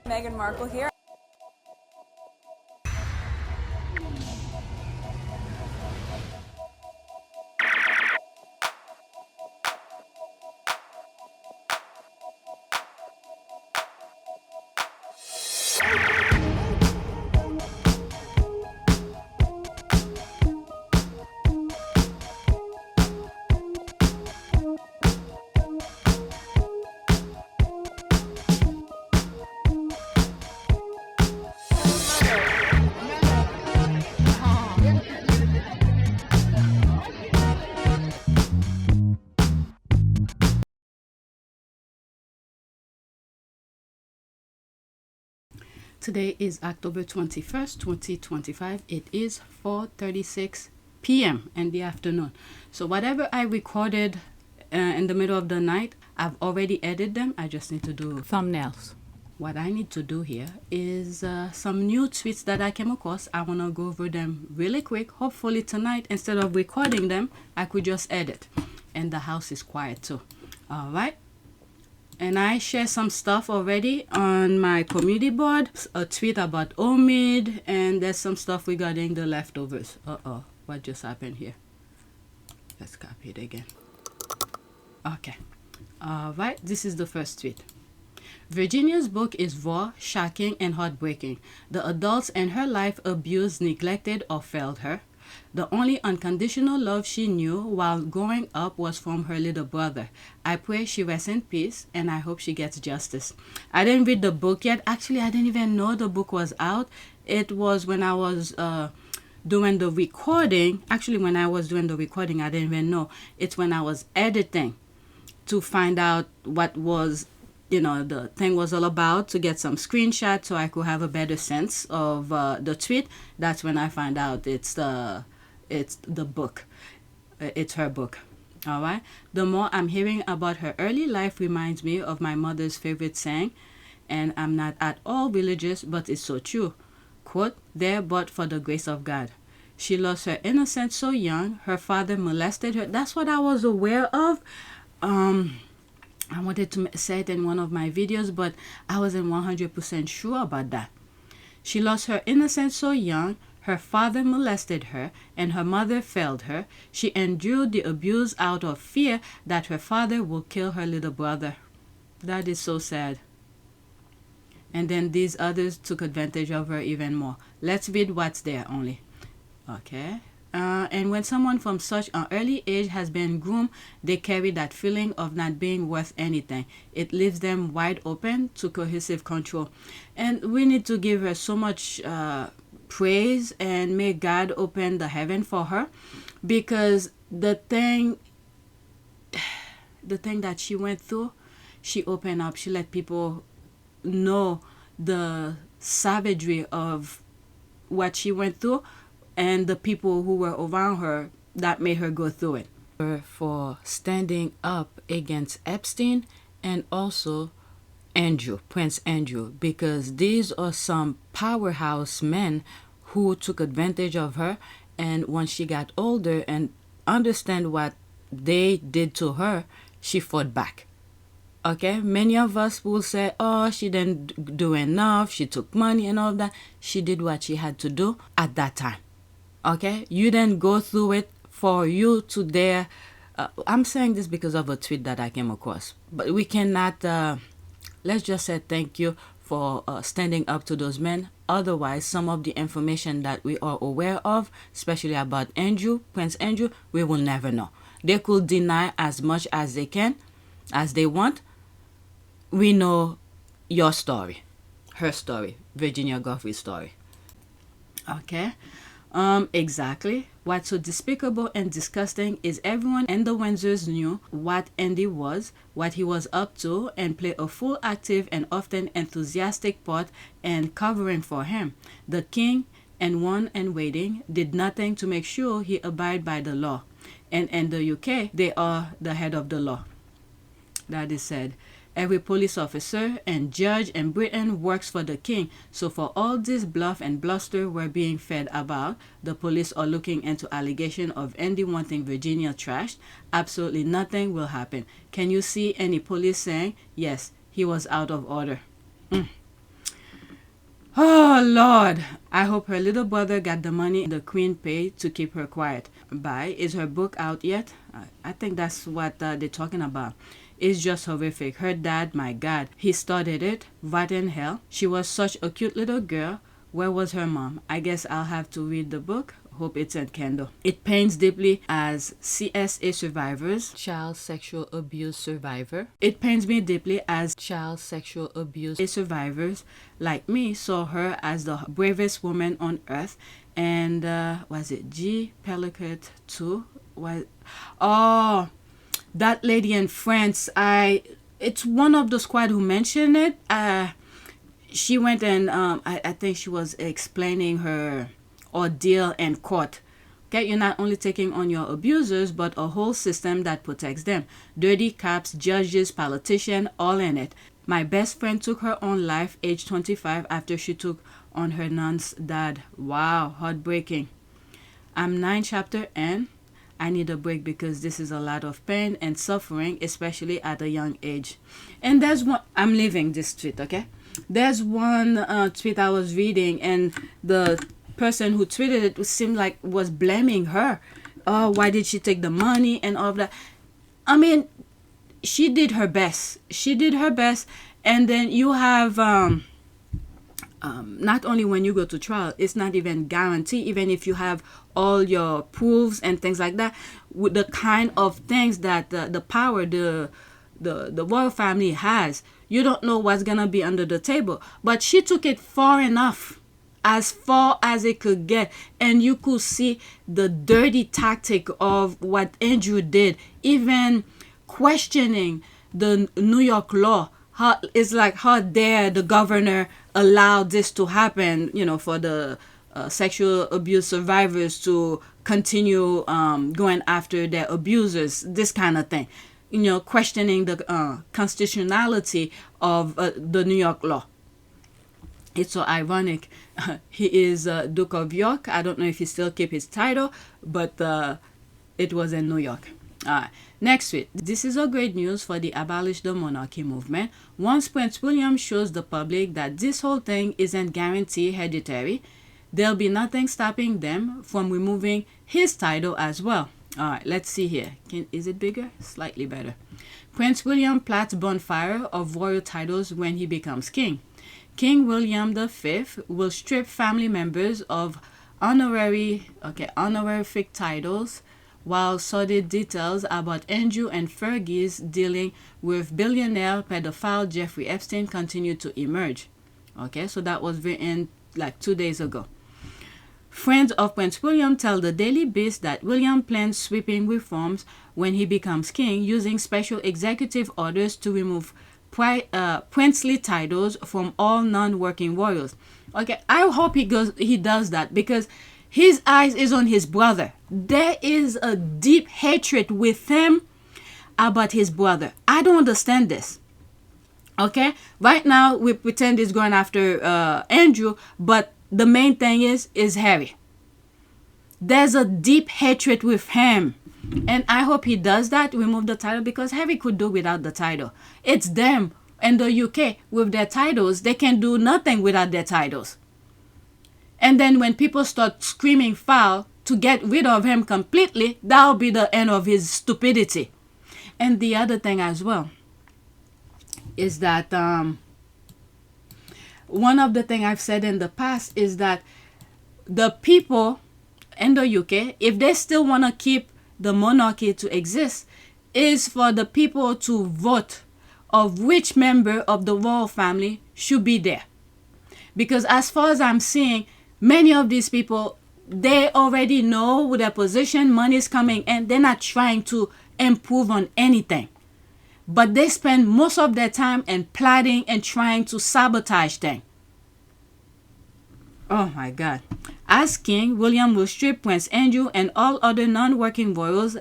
Meghan Markle here. Today is October 21st, 2025. It is 4:36 p.m. in the afternoon. So whatever I recorded in the middle of the night, I've already edited them. I just need to do thumbnails. What I need to do here is some new tweets that I came across. I want to go over them really quick. Hopefully tonight, instead of recording them, I could just edit. And the house is quiet too. All right. And I share some stuff already on my community board. A tweet about Omid, and there's some stuff regarding the leftovers. What just happened here? Let's copy it again. Okay. Alright, this is the first tweet. Virginia's book is raw, shocking, and heartbreaking. The adults in her life abused, neglected, or failed her. The only unconditional love she knew while growing up was from her little brother. I pray she rests in peace, and I hope she gets justice. I didn't read the book yet. Actually, I didn't even know the book was out. It was when I was doing the recording. Actually, when I was doing the recording, I didn't even know. It's when I was editing to find out what was, the thing was all about, to get some screenshots so I could have a better sense of the tweet. That's when I find out it's the book. It's her book. All right. The more I'm hearing about her early life reminds me of my mother's favorite saying, and I'm not at all religious, but it's so true. Quote, there but for the grace of God. She lost her innocence so young. Her father molested her. That's what I was aware of. I wanted to say it in one of my videos, but I wasn't 100% sure about that. She lost her innocence so young. Her father molested her, and her mother failed her. She endured the abuse out of fear that her father would kill her little brother. That is so sad. And then these others took advantage of her even more. Let's read what's there only. Okay. And when someone from such an early age has been groomed, they carry that feeling of not being worth anything. It leaves them wide open to cohesive control. And we need to give her so much praise, and may God open the heaven for her, because the thing that she went through, she opened up. She let people know the savagery of what she went through, and the people who were around her that made her go through it. For standing up against Epstein and also Prince Andrew, because these are some powerhouse men who took advantage of her, and when she got older and understand what they did to her, she fought back. Okay, many of us will say, oh, she didn't do enough, she took money and all that. She did what she had to do at that time. Okay, you didn't go through it for you to dare. I'm saying this because of a tweet that I came across. But we cannot, let's just say thank you for standing up to those men. Otherwise, some of the information that we are aware of, especially about Prince Andrew, we will never know. They could deny as much as they can, as they want. We know your story, her story, Virginia Giuffre's story. Okay. Exactly. What's so despicable and disgusting is everyone in the Windsors knew what Andy was, what he was up to, and played a full active and often enthusiastic part in covering for him. The king and one in waiting did nothing to make sure he abide by the law. And in the UK, they are the head of the law. That is said. Every police officer and judge in Britain works for the king. So for all this bluff and bluster we're being fed about, the police are looking into allegation of Andy wanting Virginia trashed. Absolutely nothing will happen. Can you see any police saying, yes, he was out of order? Oh, Lord. I hope her little brother got the money the queen paid to keep her quiet. Bye. Is her book out yet? I think that's what they're talking about. It's just horrific. Her dad, my God, he started it. What in hell? She was such a cute little girl. Where was her mom? I guess I'll have to read the book. Hope it's in Kindle. It pains deeply as CSA survivors, child sexual abuse survivor. It pains me deeply as child sexual abuse survivors like me saw her as the bravest woman on earth. And was it G. Pellicott too? Oh, that lady in France. It's one of the squad who mentioned it. She went and I think she was explaining her ordeal in court. Okay, you're not only taking on your abusers, but a whole system that protects them. Dirty cops, judges, politicians, all in it. My best friend took her own life, age 25, after she took on her nun's dad. Wow, heartbreaking. I'm 9 chapter in. I need a break because this is a lot of pain and suffering, especially at a young age. And there's one, I'm leaving this tweet, okay? There's one tweet I was reading, and the person who tweeted it seemed like was blaming her. Oh, why did she take the money and all of that? I mean, she did her best. She did her best. And then you have not only when you go to trial, it's not even guaranteed, even if you have all your proofs and things like that, with the kind of things that the power the royal family has, you don't know what's gonna be under the table. But she took it far enough, as far as it could get, and you could see the dirty tactic of what Andrew did, even questioning the New York law. It's like, how dare the governor allow this to happen, for the sexual abuse survivors to continue going after their abusers, this kind of thing. Questioning the constitutionality of the New York law. It's so ironic. He is Duke of York. I don't know if he still keep his title, but it was in New York. Next week, this is a great news for the Abolish the Monarchy movement. Once Prince William shows the public that this whole thing isn't guaranteed hereditary, there'll be nothing stopping them from removing his title as well. All right, let's see here. Is it bigger? Slightly better. Prince William plats bonfire of royal titles when he becomes king. King William V will strip family members of honorific titles, while sordid details about Andrew and Fergie's dealing with billionaire pedophile Jeffrey Epstein continue to emerge. Okay, so that was written like 2 days ago. Friends of Prince William tell the Daily Beast that William plans sweeping reforms when he becomes king, using special executive orders to remove princely titles from all non-working royals. Okay, I hope he does that, because his eyes is on his brother. There is a deep hatred with him about his brother. I don't understand this. Okay, right now we pretend he's going after Andrew, but the main thing is Harry. There's a deep hatred with him, and I hope he does that, remove the title, because Harry could do without the title. It's them in the UK with their titles. They can do nothing without their titles. And then when people start screaming foul to get rid of him completely, that'll be the end of his stupidity. And the other thing as well is that one of the things I've said in the past is that the people in the UK, if they still want to keep the monarchy to exist, is for the people to vote of which member of the royal family should be there. Because as far as I'm seeing, many of these people, they already know their position, money is coming in, they're not trying to improve on anything. But they spend most of their time in plotting and trying to sabotage things. Oh my God. As king, William will strip Prince Andrew and all other non-working royals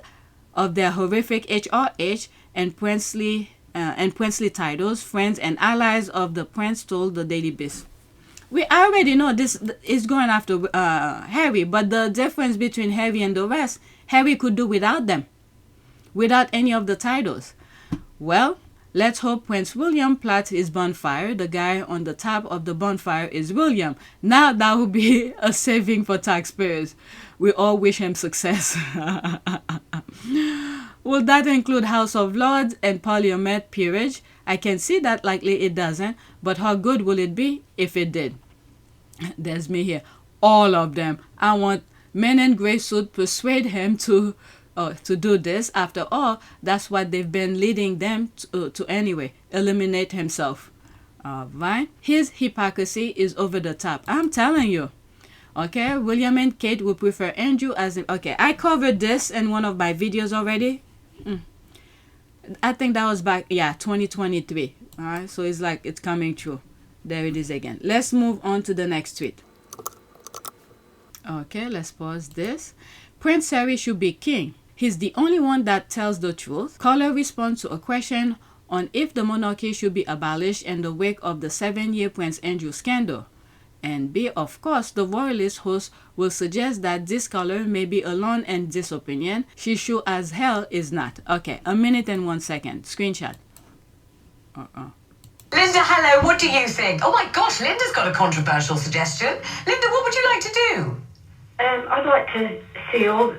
of their horrific HRH and princely titles. Friends and allies of the prince told the Daily Beast. We already know this is going after Harry, but the difference between Harry and the rest, Harry could do without them, without any of the titles. Well, Let's hope Prince William plats his bonfire. The guy on the top of the bonfire is William. Now that would be a saving for taxpayers. We all wish him success. Will that include House of Lords and Parliament peerage? I can see that likely it doesn't, but how good will it be if it did? There's me here. All of them. I want men in grey suit persuade him to do this. After all, that's what they've been leading them to anyway. Eliminate himself. Right? His hypocrisy is over the top. I'm telling you. Okay, William and Kate will prefer Andrew as okay, I covered this in one of my videos already. I think that was back, 2023. All right, so it's like it's coming true. There it is again. Let's move on to the next tweet. Okay, let's pause this. Prince Harry should be king. He's the only one that tells the truth. Caller responds to a question on if the monarchy should be abolished in the wake of the 7-year Prince Andrew scandal. And B, of course, the royalist host will suggest that this caller may be alone in this opinion. She sure as hell is not. Okay, a minute and 1 second. Screenshot. Linda, hello, what do you think? Oh my gosh, Linda's got a controversial suggestion. Linda, what would you like to do? I'd like to see all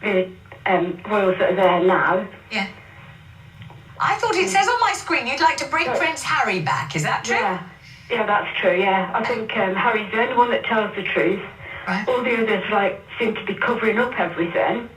the royals that are there now. Yeah. I thought it says on my screen you'd like to bring Prince Harry back. Is that true? Yeah, that's true, yeah. I think Harry's the only one that tells the truth. Right. All the others, seem to be covering up everything.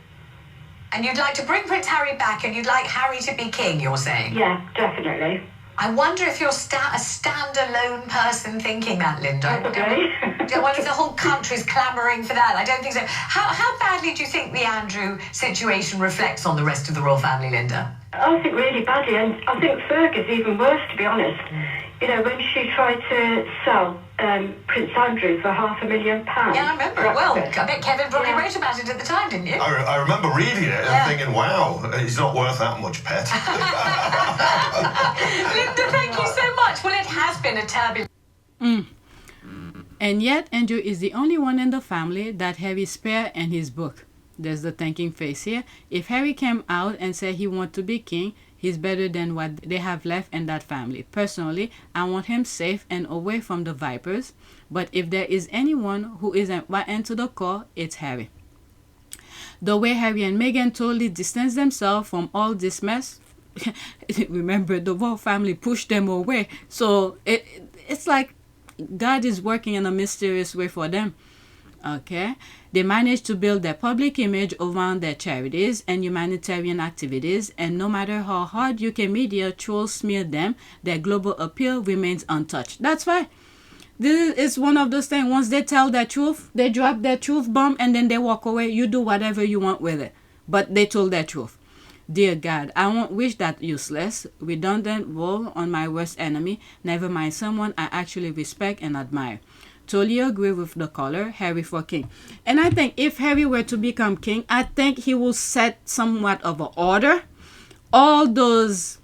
And you'd like to bring Prince Harry back and you'd like Harry to be king, you're saying? Yeah, definitely. I wonder if you're a standalone person thinking that, Linda. Okay. I wonder if the whole country's clamouring for that. I don't think so. How badly do you think the Andrew situation reflects on the rest of the royal family, Linda? I think really badly, and I think Fergus even worse, to be honest. You know, when she tried to sell Prince Andrew for £500,000. Yeah, I remember it well. I bet Kevin probably wrote about it at the time, didn't you? I remember reading it and thinking, wow, he's not worth that much, pet. Linda, thank you so much. Well, it has been a turbulent... And yet, Andrew is the only one in the family that Harry spared in his book. There's the thinking face here. If Harry came out and said he wants to be king, he's better than what they have left in that family. Personally, I want him safe and away from the vipers. But if there is anyone who isn't right into the core, it's Harry. The way Harry and Meghan totally distance themselves from all this mess, remember, the royal family pushed them away. So it's like God is working in a mysterious way for them. Okay, they managed to build their public image around their charities and humanitarian activities, and no matter how hard UK media trolls smear them, their global appeal remains untouched. That's why this is one of those things. Once they tell their truth, they drop their truth bomb and then they walk away. You do whatever you want with it, but they told their truth. Dear God, I won't wish that useless, redundant role on my worst enemy, never mind someone I actually respect and admire. Totally agree with the caller, Harry for king. And I think if Harry were to become king, I think he will set somewhat of an order. All those,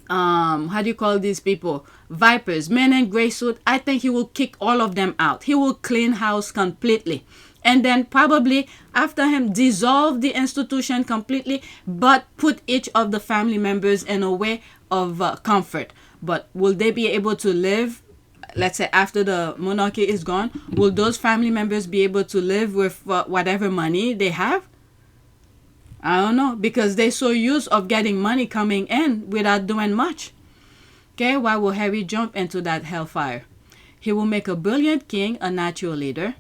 how do you call these people? Vipers, men in grey suit, I think he will kick all of them out. He will clean house completely. And then probably after him dissolve the institution completely, but put each of the family members in a way of comfort. But will they be able to live? Let's say after the monarchy is gone, will those family members be able to live with whatever money they have? I don't know, because they're so used of getting money coming in without doing much. Okay, why will Harry jump into that hellfire? He will make a brilliant king, a natural leader.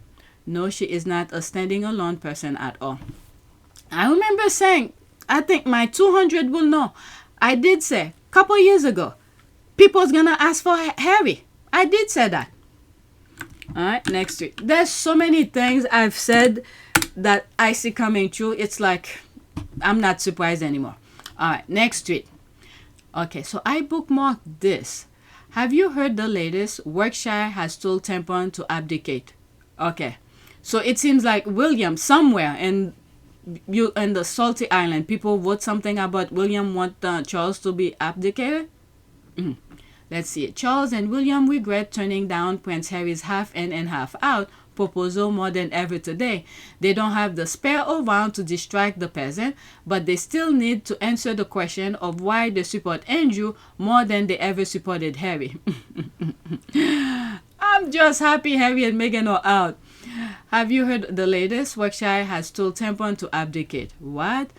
No, she is not a standing alone person at all. I remember saying, I think my 200 will know. I did say, a couple years ago, people's gonna ask for Harry. I did say that. All right, next week. There's so many things I've said that I see coming true. It's like I'm not surprised anymore. All right, next tweet. Okay, so I bookmarked this. Have you heard the latest? Workshy has told tampon to abdicate. Okay, so it seems like William somewhere in the Salty Island, people wrote something about William want Charles to be abdicated. Let's see it. Charles and William regret turning down Prince Harry's half in and half out proposal more than ever today. They don't have the spare around to distract the peasant, but they still need to answer the question of why they support Andrew more than they ever supported Harry. I'm just happy Harry and Meghan are out. Have you heard the latest? Workshy has told tampon to abdicate. What?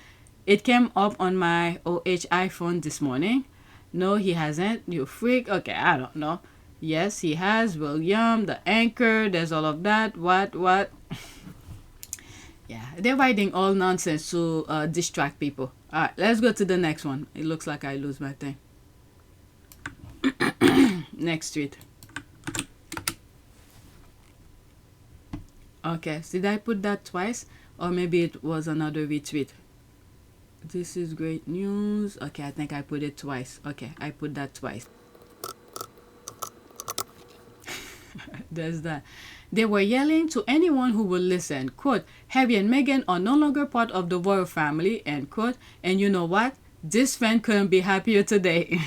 It came up on my iPhone this morning. No, he hasn't. You freak. Okay, I don't know. Yes, he has. William, the anchor, there's all of that. What? Yeah, they're writing all nonsense to distract people. All right, let's go to the next one. It looks like I lose my thing. Next tweet. Okay, did I put that twice? Or maybe it was another retweet. This is great news. Okay, I think I put it twice. Okay, I put that twice. There's that. They were yelling to anyone who would listen, quote, Harry and Meghan are no longer part of the royal family, end quote. And you know what? This fan couldn't be happier today.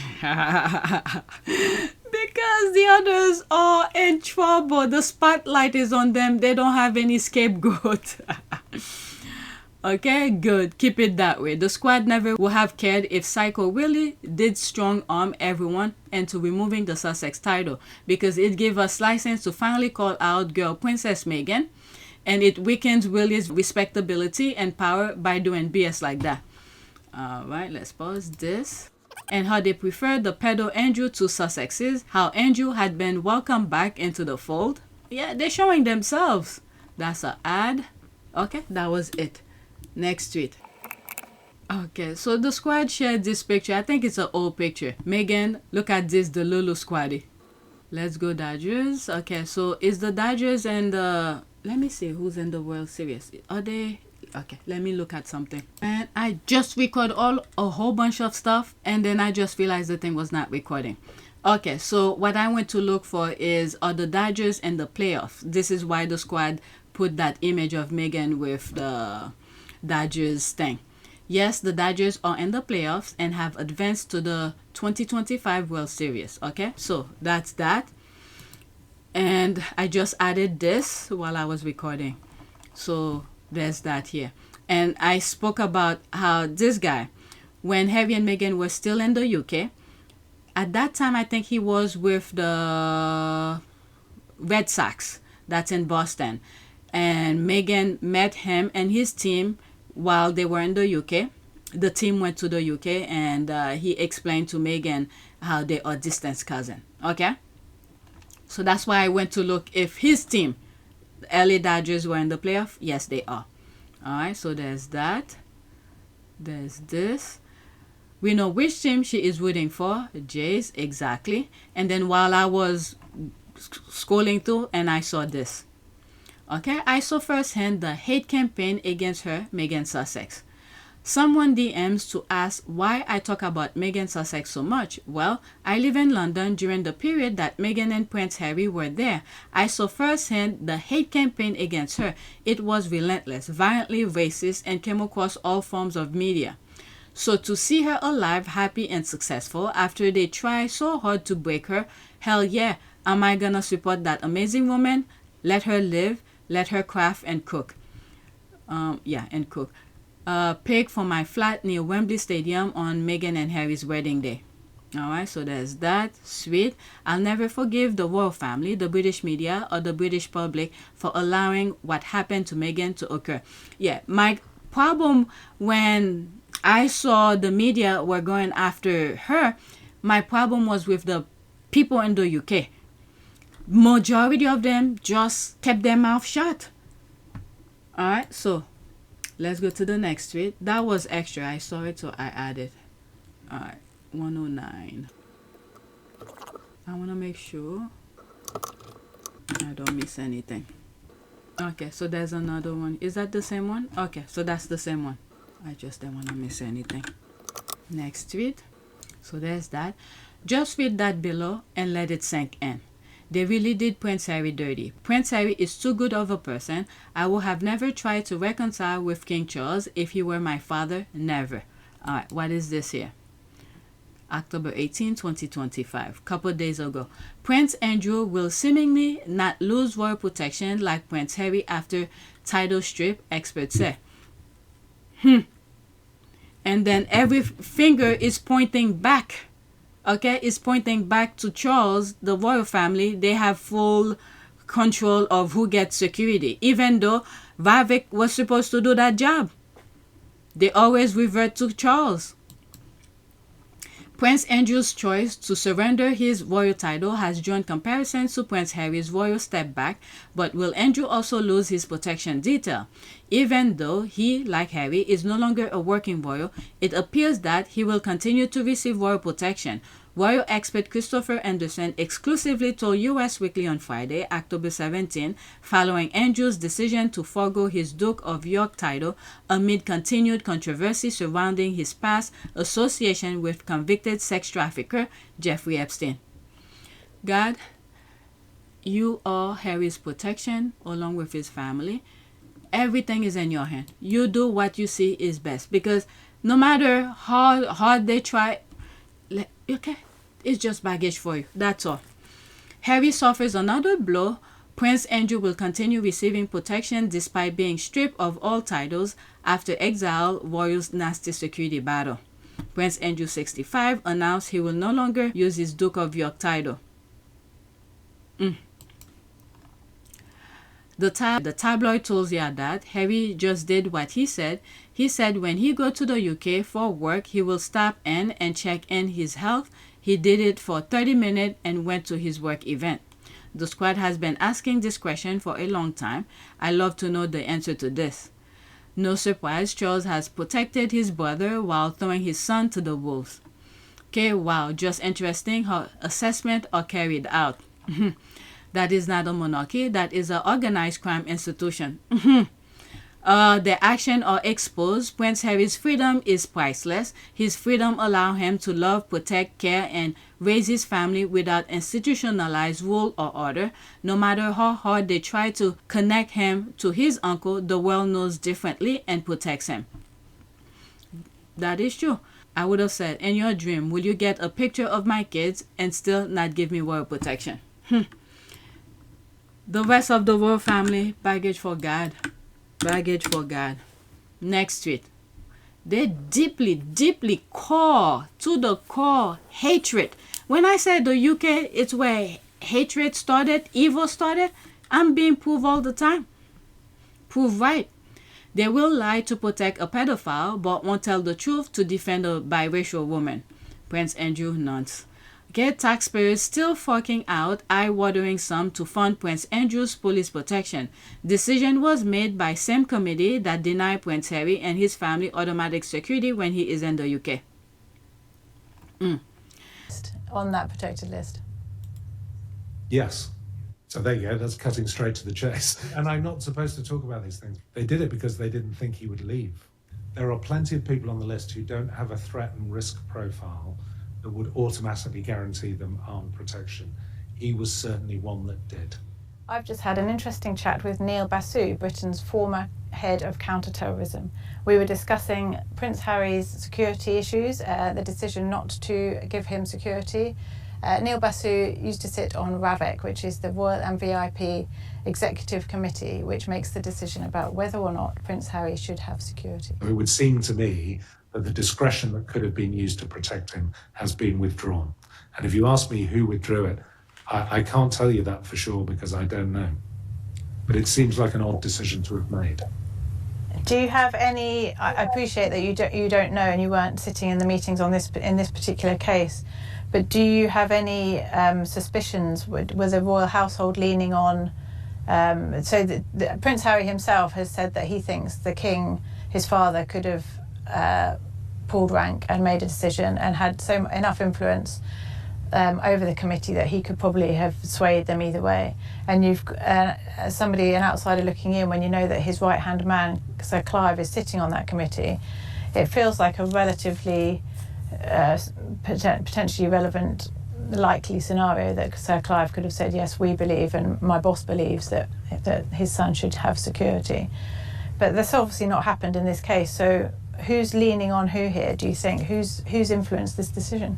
Because the others are in trouble. The spotlight is on them. They don't have any scapegoat. Okay, good. Keep it that way. The squad never would have cared if Psycho really did strong arm everyone into removing the Sussex title, because it gave us license to finally call out girl Princess Meghan, and it weakens Willie's respectability and power by doing BS like that. Alright, let's pause this. And how they preferred the pedo Andrew to Sussexes, how Andrew had been welcomed back into the fold. Yeah, they're showing themselves. That's an ad. Okay, that was it. Next tweet. Okay, so the squad shared this picture. I think it's an old picture. Meghan, look at this, the Lulu squaddie. Let's go Dodgers. Okay, so it's the Dodgers and the... Let me see who's in the World Series. Are they... Okay, let me look at something. And I just recorded a whole bunch of stuff, and then I just realized the thing was not recording. Okay, so what I went to look for is are the Dodgers in the playoffs. This is why the squad put that image of Meghan with the Dodgers thing. Yes, the Dodgers are in the playoffs and have advanced to the 2025 World Series. Okay, so that's that. And I just added this while I was recording. So there's that here. And I spoke about how this guy, when Harry and Meghan were still in the UK, at that time I think he was with the Red Sox that's in Boston. And Meghan met him and his team while they were in the UK. The team went to the UK and he explained to Meghan how they are distant cousins. Okay? So that's why I went to look if his team, the LA Dodgers, were in the playoff. Yes, they are. Alright, so there's that. There's this. We know which team she is rooting for. Jays, exactly. And then while I was scrolling through and I saw this. Okay, I saw firsthand the hate campaign against her, Meghan Sussex. Someone DMs to ask why I talk about Meghan Sussex so much. Well, I live in London during the period that Meghan and Prince Harry were there. I saw firsthand the hate campaign against her. It was relentless, violently racist, and came across all forms of media. So to see her alive, happy, and successful after they try so hard to break her, hell yeah, am I gonna support that amazing woman? Let her live, let her craft and cook. And cook. Pick for my flat near Wembley Stadium on Meghan and Harry's wedding day. Alright, so there's that. Sweet. I'll never forgive the royal family, the British media, or the British public for allowing what happened to Meghan to occur. Yeah, my problem when I saw the media were going after her, my problem was with the people in the UK. Majority of them just kept their mouth shut. Alright, so let's go to the next tweet. That was extra. I saw it, so I added. Alright, 109. I want to make sure I don't miss anything. Okay, so there's another one. Is that the same one? Okay, so that's the same one. I just don't want to miss anything. Next tweet. So there's that. Just read that below and let it sink in. They really did Prince Harry dirty. Prince Harry is too good of a person. I would have never tried to reconcile with King Charles if he were my father. Never. Alright, what is this here? October 18, 2025, couple days ago. Prince Andrew will seemingly not lose royal protection like Prince Harry after title strip, experts say. And then every finger is pointing back. Okay, it's pointing back to Charles, the royal family. They have full control of who gets security, even though Vivek was supposed to do that job. They always revert to Charles. Prince Andrew's choice to surrender his royal title has drawn comparisons to Prince Harry's royal step back, but will Andrew also lose his protection detail? Even though he, like Harry, is no longer a working royal, it appears that he will continue to receive royal protection. Royal expert Christopher Anderson exclusively told US Weekly on Friday, October 17, following Andrew's decision to forego his Duke of York title amid continued controversy surrounding his past association with convicted sex trafficker Jeffrey Epstein. God, you are Harry's protection along with his family. Everything is in your hand. You do what you see is best, because no matter how hard they try, okay, it's just baggage for you. That's all. Harry suffers another blow. Prince Andrew will continue receiving protection despite being stripped of all titles after exile royals' nasty security battle. Prince Andrew, 65, announced he will no longer use his Duke of York title. The tabloid told you that Harry just did what he said. He said when he go to the UK for work, he will stop in and check in his health. He did it for 30 minutes and went to his work event. The squad has been asking this question for a long time. I love to know the answer to this. No surprise, Charles has protected his brother while throwing his son to the wolves. Okay, wow, just interesting how assessments are carried out. That is not a monarchy. That is an organized crime institution. Their actions are exposed. Prince Harry's freedom is priceless. His freedom allows him to love, protect, care, and raise his family without institutionalized rule or order. No matter how hard they try to connect him to his uncle, the world knows differently and protects him. That is true. I would have said, in your dream, will you get a picture of my kids and still not give me royal protection? The rest of the royal family, baggage for God. Baggage for God. Next tweet. They deeply core, to the core, hatred. When I say the UK, it's where hatred started, evil started. I'm being proved all the time. Proved right. They will lie to protect a pedophile, but won't tell the truth to defend a biracial woman. Prince Andrew nods. Get taxpayers still forking out eye-watering sum to fund Prince Andrew's police protection. Decision was made by same committee that denied Prince Harry and his family automatic security when he is in the UK. On that protected list. Yes. So there you go, that's cutting straight to the chase. And I'm not supposed to talk about these things. They did it because they didn't think he would leave. There are plenty of people on the list who don't have a threat and risk profile that would automatically guarantee them armed protection. He was certainly one that did. I've just had an interesting chat with Neil Basu, Britain's former head of counter-terrorism. We were discussing Prince Harry's security issues, the decision not to give him security. Neil Basu used to sit on RAVEC, which is the Royal and VIP Executive Committee, which makes the decision about whether or not Prince Harry should have security. It would seem to me that the discretion that could have been used to protect him has been withdrawn. And if you ask me who withdrew it, I can't tell you that for sure because I don't know. But it seems like an odd decision to have made. Do you have any? I appreciate that you don't know and you weren't sitting in the meetings on this in this particular case, but do you have any suspicions? Was the royal household leaning on? So Prince Harry himself has said that he thinks the king, his father, could have pulled rank and made a decision and had enough influence over the committee that he could probably have swayed them either way. And you've as somebody, an outsider looking in, when you know that his right-hand man, Sir Clive, is sitting on that committee, it feels like a relatively potentially relevant, likely scenario that Sir Clive could have said, yes, we believe and my boss believes that his son should have security. But that's obviously not happened in this case. So who's leaning on who here, do you think? Who's influenced this decision?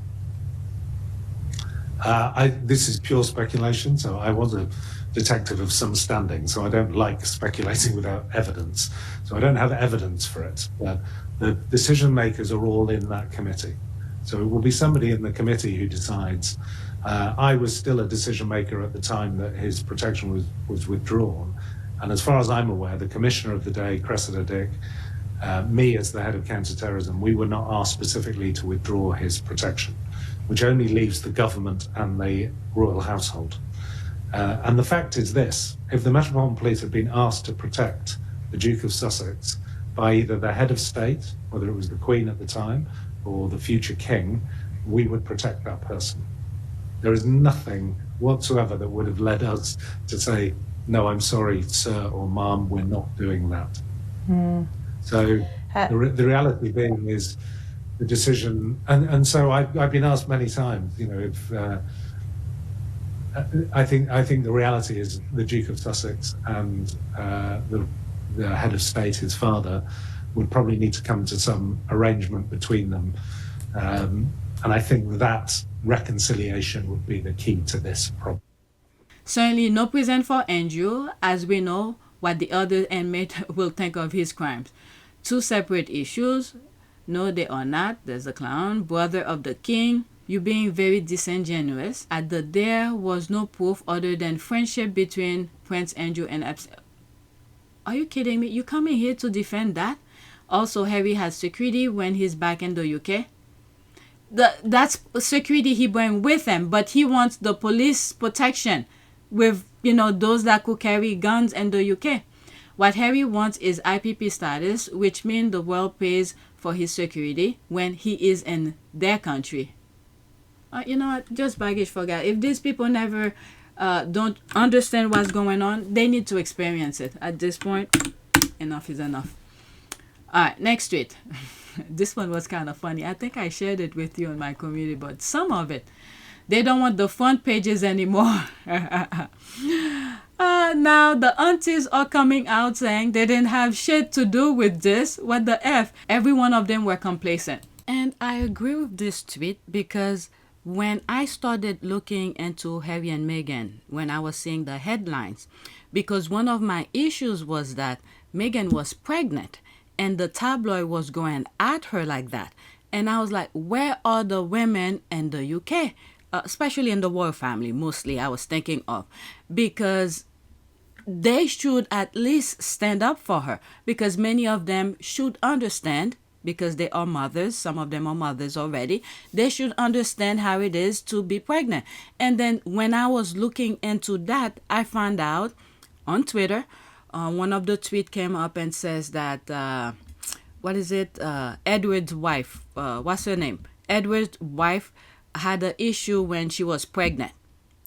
This is pure speculation. So I was a detective of some standing, so I don't like speculating without evidence. So I don't have evidence for it. But the decision makers are all in that committee. So it will be somebody in the committee who decides. I was still a decision maker at the time that his protection was withdrawn. And as far as I'm aware, the commissioner of the day, Cressida Dick, me as the head of counterterrorism, we were not asked specifically to withdraw his protection, which only leaves the government and the royal household. And the fact is this: if the Metropolitan Police had been asked to protect the Duke of Sussex by either the head of state, whether it was the Queen at the time, or the future king, we would protect that person. There is nothing whatsoever that would have led us to say, no, I'm sorry, sir or ma'am, we're not doing that. So the reality being is the decision, and so I've been asked many times, you know, if I think the reality is the Duke of Sussex and the head of state, his father, would probably need to come to some arrangement between them, and I think that reconciliation would be the key to this problem. Certainly no prison for Andrew, as we know what the other inmate will think of his crimes. Two separate issues. No, they are not. There's a clown, brother of the king. You being very disingenuous. There was no proof other than friendship between Prince Andrew and Are you kidding me? You coming here to defend that? Also, Harry has security when he's back in the UK. That's security he bring with him, but he wants the police protection with, you know, those that could carry guns in the UK. What Harry wants is IPP status, which means the world pays for his security when he is in their country. You know what? Just baggage forget. If these people never don't understand what's going on, they need to experience it. At this point, enough is enough. All right, next tweet. This one was kind of funny. I think I shared it with you in my community, but some of it, they don't want the front pages anymore. Now the aunties are coming out saying they didn't have shit to do with this. What the F? Every one of them were complacent. And I agree with this tweet because when I started looking into Harry and Meghan, when I was seeing the headlines, because one of my issues was that Meghan was pregnant and the tabloid was going at her like that. And I was like, where are the women in the UK? Especially in the royal family, mostly I was thinking of. Because they should at least stand up for her. Because many of them should understand, because they are mothers, some of them are mothers already, they should understand how it is to be pregnant. And then when I was looking into that, I found out on Twitter, one of the tweets came up and says that, Edward's wife, what's her name? Edward's wife had an issue when she was pregnant.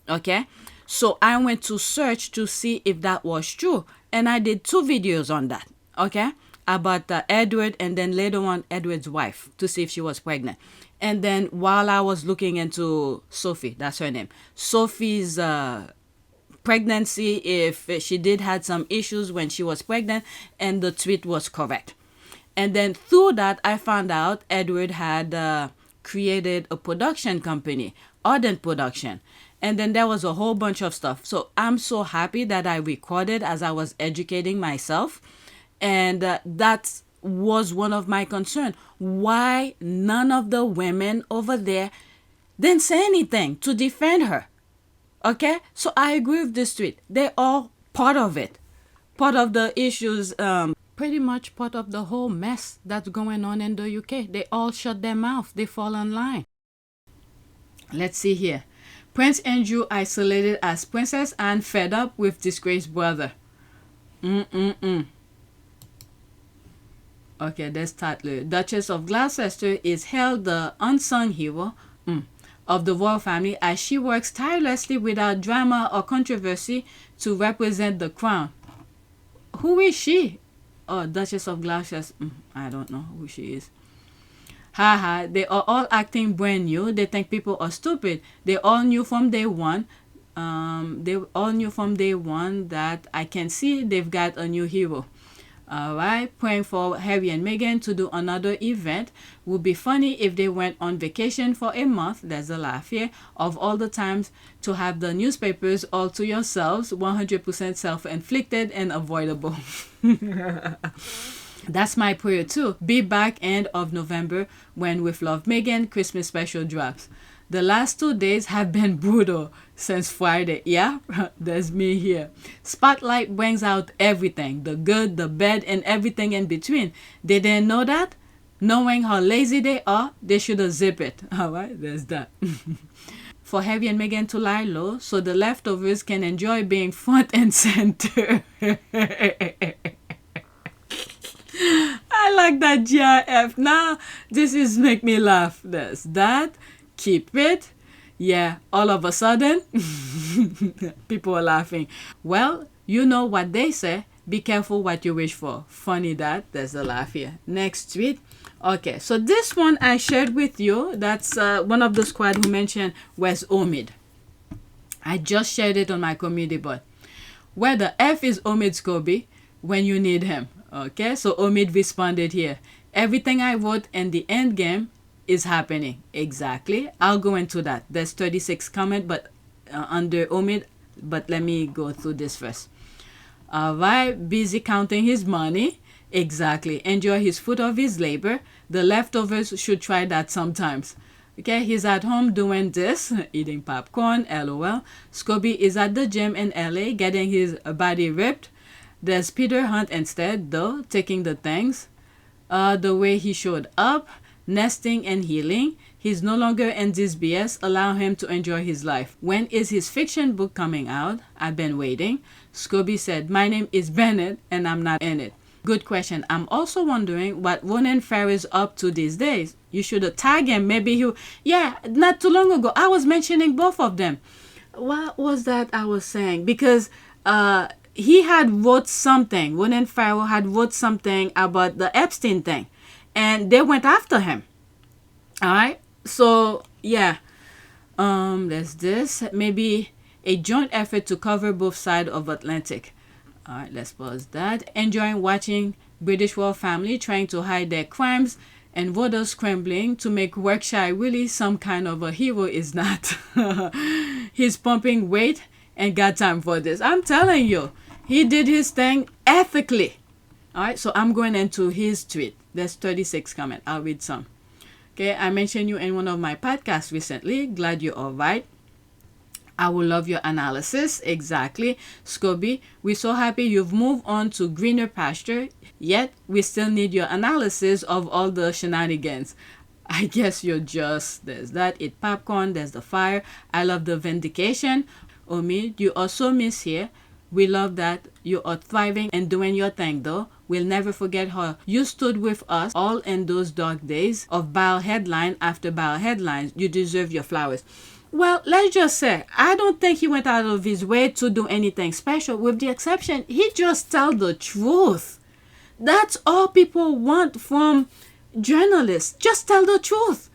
Okay? So I went to search to see if that was true. And I did 2 videos on that. Okay? About Edward and then later on Edward's wife to see if she was pregnant. And then while I was looking into Sophie, that's her name, Sophie's pregnancy, if she did had some issues when she was pregnant, and the tweet was correct. And then through that, I found out Edward had created a production company, Ardent Production. And then there was a whole bunch of stuff. So I'm so happy that I recorded as I was educating myself. And that was one of my concerns. Why none of the women over there didn't say anything to defend her? Okay? So I agree with this tweet. They're all part of it. Part of the issues, pretty much part of the whole mess that's going on in the UK. They all shut their mouth. They fall in line. Let's see here. Prince Andrew isolated as Princess Anne fed up with disgraced brother. Okay, that's Tatler. Duchess of Gloucester is hailed the unsung hero of the royal family as she works tirelessly without drama or controversy to represent the crown. Who is she? Oh, Duchess of Gloucester. I don't know who she is. Haha, they are all acting brand new. They think people are stupid. They all knew from day one. They all knew from day one that I can see they've got a new hero. All right, praying for Harry and Meghan to do another event. Would be funny if they went on vacation for a month. There's a laugh here. Of all the times to have the newspapers all to yourselves, 100% self-inflicted and avoidable. That's my prayer too. Be back end of November when With Love Meghan Christmas special drops. The last 2 days have been brutal since Friday. Yeah, there's me here. Spotlight brings out everything, the good, the bad, and everything in between. They didn't know that? Knowing how lazy they are, they should have zipped it. All right, there's that. For Harry and Meghan to lie low so the leftovers can enjoy being front and center. I like that GIF. Now, this is make me laugh. There's that. Keep it. Yeah, all of a sudden, people are laughing. Well, you know what they say. Be careful what you wish for. Funny that. There's a laugh here. Next tweet. Okay, so this one I shared with you. That's one of the squad who mentioned where's Omid. I just shared it on my community board. Where the F is Omid Squaddie when you need him? Okay, so Omid responded here. Everything I wrote in the end game is happening. Exactly. I'll go into that. There's 36 comment, but under Omid. But let me go through this first. Alright, busy counting his money. Exactly. Enjoy his fruit of his labor. The leftovers should try that sometimes. Okay, he's at home doing this, eating popcorn, lol. Squaddie is at the gym in LA getting his body ripped. There's Peter Hunt instead, though, taking the things. The way he showed up, nesting and healing. He's no longer in this BS. Allow him to enjoy his life. When is his fiction book coming out? I've been waiting. Squaddie said, my name is Bennett and I'm not in it. Good question. I'm also wondering what Ronan Farrow's up to these days. You should have tagged him. Maybe he... Yeah, not too long ago, I was mentioning both of them. What was that I was saying? Because he had wrote something. Ronan Farrow had wrote something about the Epstein thing. And they went after him. All right. So, yeah. There's this. Maybe a joint effort to cover both sides of Atlantic. All right, let's pause that. Enjoying watching British royal family trying to hide their crimes and voters scrambling to make Workshy really some kind of a hero is not. He's pumping weight and got time for this. I'm telling you, he did his thing ethically. All right, so I'm going into his tweet. There's 36 comments. I'll read some. Okay, I mentioned you in one of my podcasts recently. Glad you're all right. I will love your analysis. Exactly. Squaddie, we're so happy you've moved on to greener pasture, yet we still need your analysis of all the shenanigans. I guess you're just, there's that, eat popcorn, there's the fire. I love the vindication. Omid, you are so miss here. We love that you are thriving and doing your thing though. We'll never forget how you stood with us all in those dark days of bile headline after bile headlines. You deserve your flowers. Well, let's just say, I don't think he went out of his way to do anything special. With the exception, he just tell the truth. That's all people want from journalists. Just tell the truth.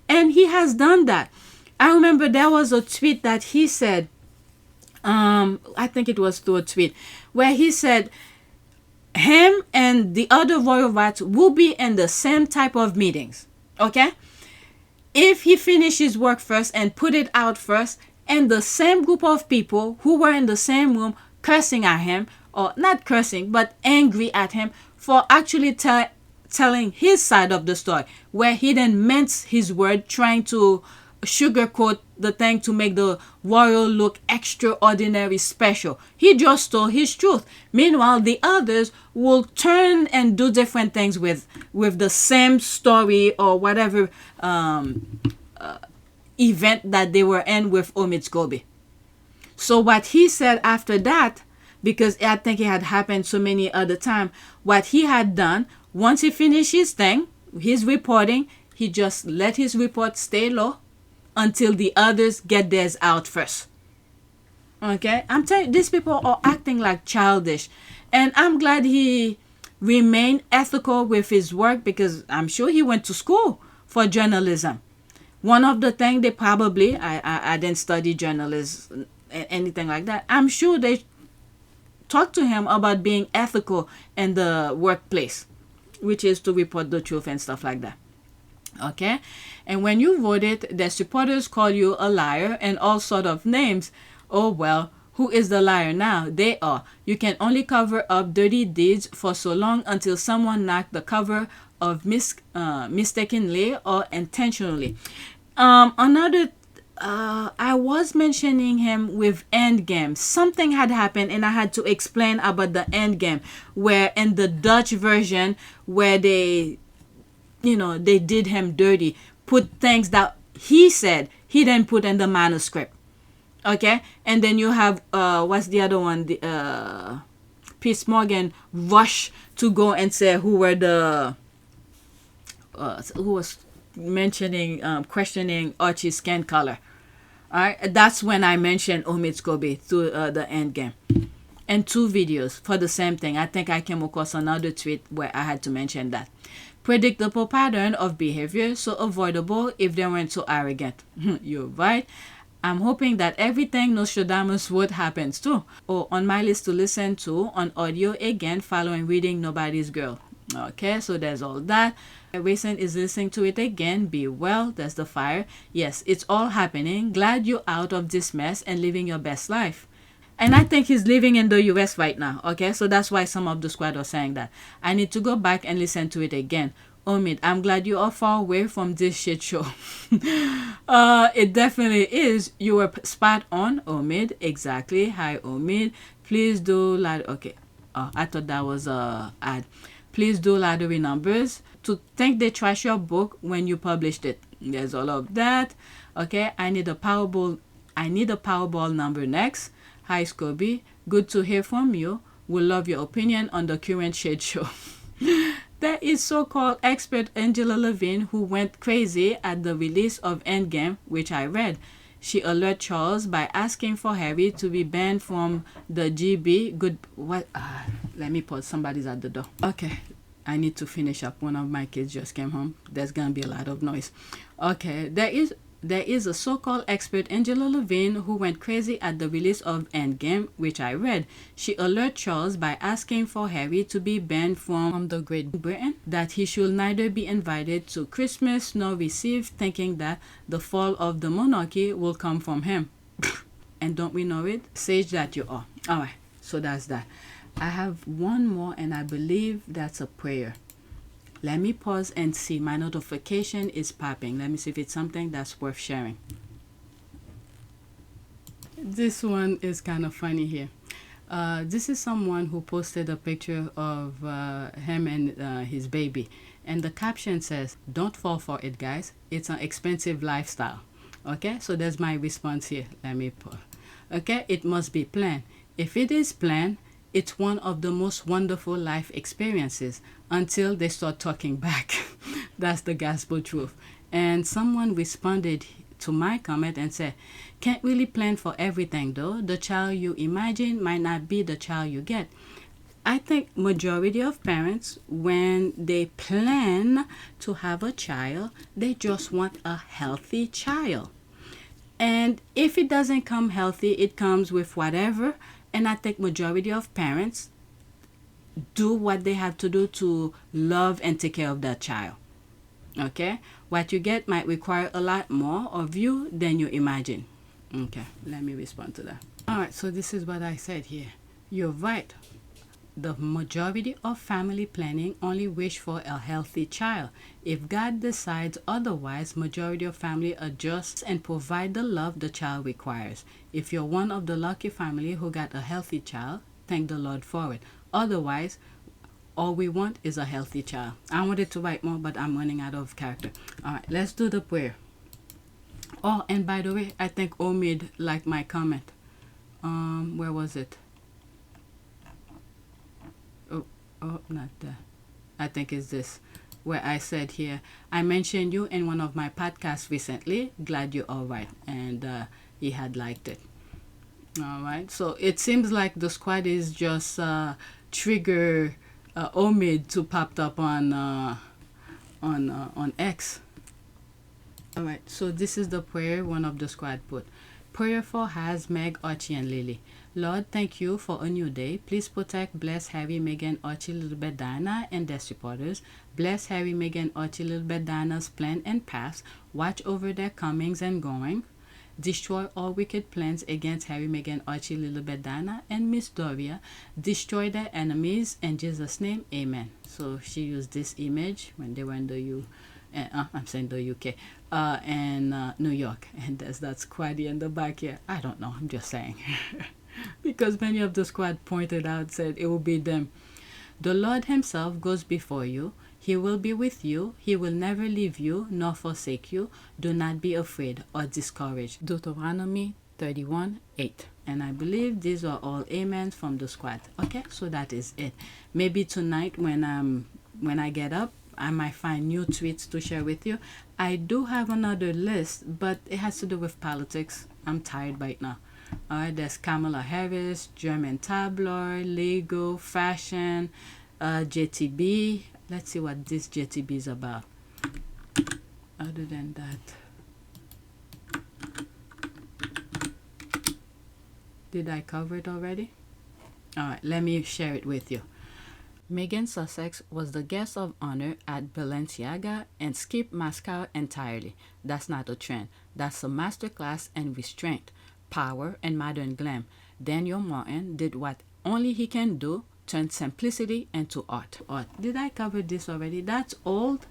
And he has done that. I remember there was a tweet that he said, I think it was through a tweet, where he said, him and the other royal rats will be in the same type of meetings. Okay? If he finishes work first and put it out first, and the same group of people who were in the same room cursing at him, or not cursing, but angry at him for actually telling his side of the story, where he then mince his word, trying to sugarcoat the thing to make the royal look extraordinary special. He just told his truth. Meanwhile, the others will turn and do different things with the same story or whatever event that they were in with Omid Squaddie. So what he said after that, because I think it had happened so many other times, what he had done, once he finished his thing, his reporting, he just let his report stay low until the others get theirs out first. Okay? I'm telling you, these people are acting like childish. And I'm glad he remained ethical with his work, because I'm sure he went to school for journalism. One of the things they probably, I didn't study journalism, anything like that. I'm sure they talk to him about being ethical in the workplace, which is to report the truth and stuff like that. Okay, and when you voted, the supporters call you a liar and all sort of names. Oh well, who is the liar now? They are. You can only cover up dirty deeds for so long until someone knocked the cover of mistakenly or intentionally. Another, I was mentioning him with Endgame. Something had happened and I had to explain about the Endgame, where in the Dutch version, where they did him dirty, put things that he said he didn't put in the manuscript. Okay, and then you have what's the other one? The Piers Morgan rush to go and say who were the who was mentioning questioning Archie's skin color. All right, that's when I mentioned Omid Scobie through the Endgame. And 2 videos for the same thing. I think I came across another tweet where I had to mention that. Predictable pattern of behavior, so avoidable if they weren't so arrogant. You're right. I'm hoping that everything Nostradamus would happens too. Or on my list to listen to on audio again following reading Nobody's Girl. Okay, so there's all that. Rayson is listening to it again. Be well. There's the fire. Yes, it's all happening. Glad you're out of this mess and living your best life. And I think he's living in the US right now. Okay, so that's why some of the squad are saying that. I need to go back and listen to it again. Omid, I'm glad you are far away from this shit show. It definitely is. You were spot on, Omid. Exactly. Hi, Omid. Please do okay. I thought that was a ad. Please do lottery numbers. To think they trash your book when you published it. There's all of that. Okay, I need a Powerball number next. Hi, Scobie. Good to hear from you. We'll love your opinion on the current shade show. There is so-called expert Angela Levine who went crazy at the release of Endgame, which I read. She alerted Charles by asking for Harry to be banned from the GB. Good. What? Let me pause. Somebody's at the door. Okay. I need to finish up. One of my kids just came home. There's gonna be a lot of noise. Okay. There is a so-called expert Angela Levine who went crazy at the release of Endgame, which I read. She alerted Charles by asking for Harry to be banned from the Great Britain, that he should neither be invited to Christmas nor receive, thinking that the fall of the monarchy will come from him. And don't we know it? Sage that you are. Alright, so that's that. I have one more and I believe that's a prayer. Let me pause and see. My notification is popping. Let me see if it's something that's worth sharing. This one is kind of funny here. This is someone who posted a picture of him and his baby. And the caption says, "Don't fall for it, guys. It's an expensive lifestyle." Okay, so there's my response here. Let me pause. Okay, it must be planned. If it is planned, it's one of the most wonderful life experiences until they start talking back. That's the gospel truth. And someone responded to my comment and said, "Can't really plan for everything though. The child you imagine might not be the child you get." I think majority of parents, when they plan to have a child, they just want a healthy child. And if it doesn't come healthy, it comes with whatever. And I think majority of parents do what they have to do to love and take care of that child. Okay? What you get might require a lot more of you than you imagine. Okay, let me respond to that. Alright, so this is what I said here. You're right. The majority of family planning only wish for a healthy child. If God decides otherwise, majority of family adjusts and provide the love the child requires. If you're one of the lucky family who got a healthy child, thank the Lord for it. Otherwise, all we want is a healthy child. I wanted to write more, but I'm running out of character. Alright, let's do the prayer. Oh, and by the way, I think Omid liked my comment. Where was it? Oh, not that. I think it's this, where I said here, I mentioned you in one of my podcasts recently. Glad you're all right. And he had liked it. All right. So it seems like the squad is just trigger Omid to popped up on X. All right. So this is the prayer one of the squad put. Prayer for Has, Meg, Archie, and Lily. Lord, thank you for a new day. Please protect, bless Harry, Meghan, Archie, Lilibet, Diana, and their supporters. Bless Harry, Meghan, Archie, Lilibet, Diana's plan and paths. Watch over their comings and going. Destroy all wicked plans against Harry, Meghan, Archie, Lilibet, Diana, and Miss Doria. Destroy their enemies. In Jesus' name, amen. So she used this image when they were in the I'm saying the UK, and New York. And there's that squaddie in the back here. I don't know, I'm just saying. Because many of the squad pointed out, said it will be them. The Lord himself goes before you. He will be with you. He will never leave you nor forsake you. Do not be afraid or discouraged. Deuteronomy 31:8. And I believe these are all amens from the squad. Okay, so that is it. Maybe tonight when I get up, I might find new tweets to share with you. I do have another list, but it has to do with politics. I'm tired right now. Alright, there's Kamala Harris, German tabloid, Lego, fashion, JTB. Let's see what this JTB is about. Other than that, did I cover it already? Alright, let me share it with you. Meghan Sussex was the guest of honor at Balenciaga and skipped mascara entirely. That's not a trend. That's a masterclass in restraint, power, and modern glam. Daniel Martin did what only he can do, turn simplicity into art. Did I cover this already? That's old.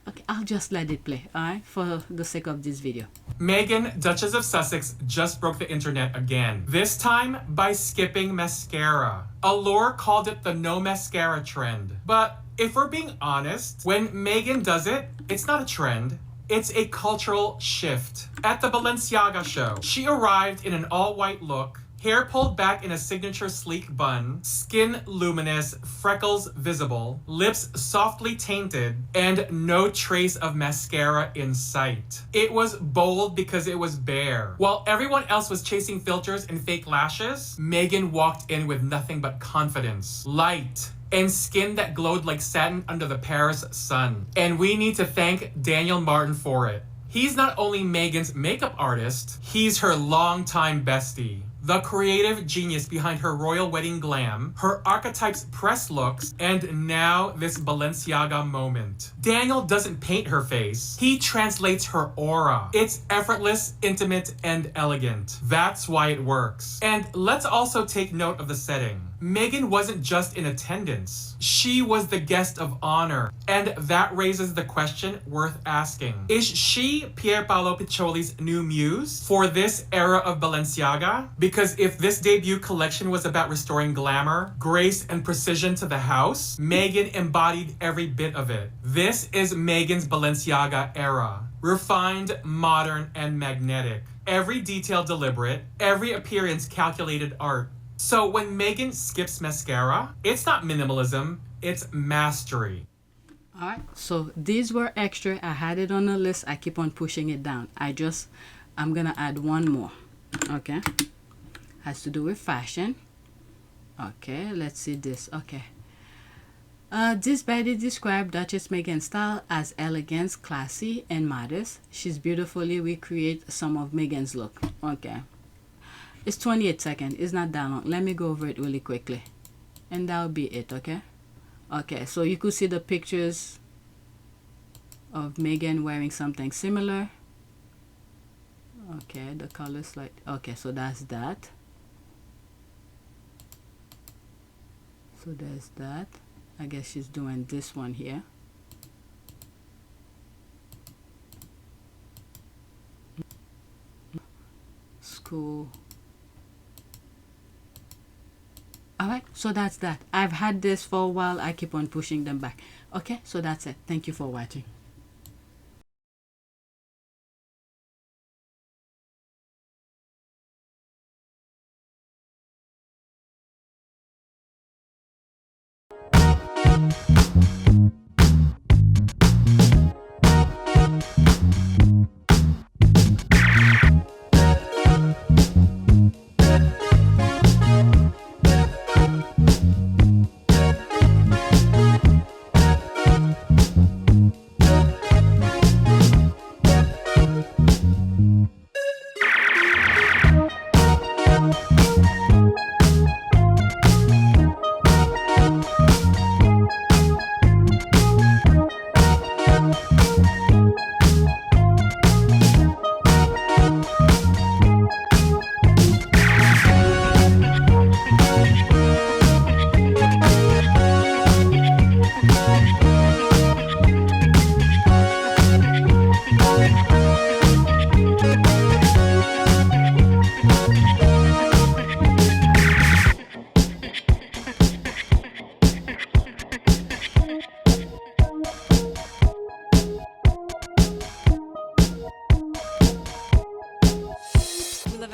Okay, I'll just let it play, alright, for the sake of this video. Meghan, Duchess of Sussex, just broke the internet again. This time by skipping mascara. Allure called it the no mascara trend. But if we're being honest, when Meghan does it, it's not a trend. It's a cultural shift. At the Balenciaga show, she arrived in an all-white look, hair pulled back in a signature sleek bun, skin luminous, freckles visible, lips softly tainted, and no trace of mascara in sight. It was bold because it was bare. While everyone else was chasing filters and fake lashes, Meghan walked in with nothing but confidence, light, and skin that glowed like satin under the Paris sun. And we need to thank Daniel Martin for it. He's not only Meghan's makeup artist, he's her longtime bestie. The creative genius behind her royal wedding glam, her archetypes press looks, and now this Balenciaga moment. Daniel doesn't paint her face, he translates her aura. It's effortless, intimate, and elegant. That's why it works. And let's also take note of the setting. Meghan wasn't just in attendance. She was the guest of honor. And that raises the question worth asking. Is she Pier Paolo Piccioli's new muse for this era of Balenciaga? Because if this debut collection was about restoring glamour, grace, and precision to the house, Meghan embodied every bit of it. This is Meghan's Balenciaga era. Refined, modern, and magnetic. Every detail deliberate, every appearance calculated art. So when Meghan skips mascara, it's not minimalism, it's mastery. Alright, so these were extra. I had it on the list. I keep on pushing it down. I'm gonna add one more. Okay, has to do with fashion. Okay, let's see this. Okay, this Betty described Duchess Meghan's style as elegant, classy, and modest. She's beautifully recreate some of Meghan's look. Okay, it's 28 seconds. It's not that long. Let me go over it really quickly, and that'll be it. Okay. Okay, so you could see the pictures of Meghan wearing something similar. Okay, the colors like, okay, so that's that. So there's that. I guess she's doing this one here. School. Alright, so that's that. I've had this for a while. I keep on pushing them back. Okay, so that's it. Thank you for watching.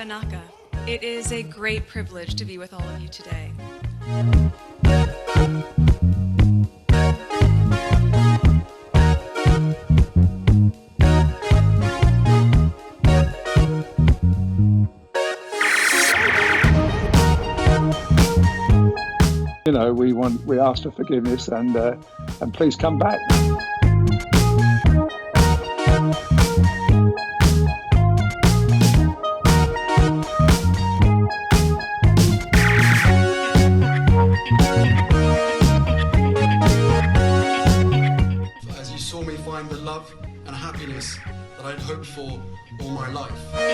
Vanaka. It is a great privilege to be with all of you today. You know, we ask for forgiveness and please come back. As you saw me find the love and happiness that I'd hoped for all my life.